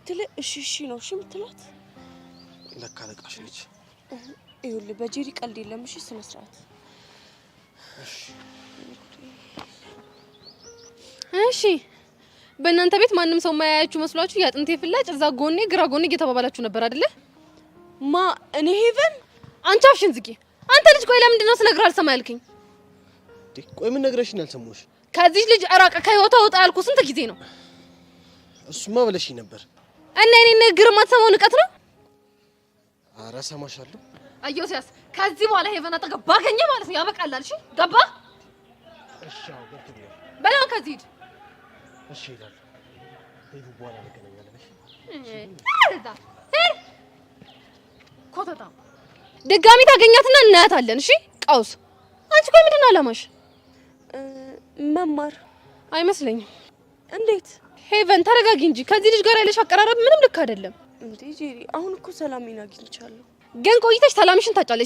ስትል እሺ ነው እሺ የምትላት ለካ ለቃሽ ነች ይኸውልህ በጄሪ ቀልድ የለም እሺ ስነ ስርዓት እሺ በእናንተ ቤት ማንም ሰው ማያያችሁ መስሏችሁ ያጥንቴ ፍላጭ እዛ ጎኔ ግራ ጎኔ እየተባባላችሁ ነበር አይደለ ማ እኔ ሄቨን አንቺ አፍሽን ዝጊ አንተ ልጅ ቆይ ለምንድን ነው ስነግር አልሰማ ያልከኝ ቆይ ምን ነግረሽኝ አልሰማሁሽ ከዚህ ልጅ አራቀ ከህይወቷ ወጣ ያልኩ ስንት ጊዜ ነው እሱማ ብለሽኝ ነበር እና እኔ ንግግር ማትሰማው ንቀት ነው ኧረ ሰማሻለሁ አዮሲያስ ከዚህ በኋላ ሄቨን አጠገብ ባገኘ ማለት ነው ያበቃላል እሺ ገባ እሺ አው ገብቶኛል በላው ከዚህ ሂድ እሺ ይላል ሄዱ በኋላ እንገናኛለን እሺ ኮተታ ድጋሚ ታገኛትና እናያታለን እሺ ቀውስ አንቺ ቆይ ምንድን ነው አላማሽ መማር አይመስለኝም እንዴት ሄቨን ተረጋጊ እንጂ ከዚህ ልጅ ጋር ያለሽ አቀራረብ ምንም ልክ አይደለም እንዴ ጄሪ አሁን እኮ ሰላሜን አግኝቻለሁ ግን ቆይተሽ ሰላምሽን ታጫለሽ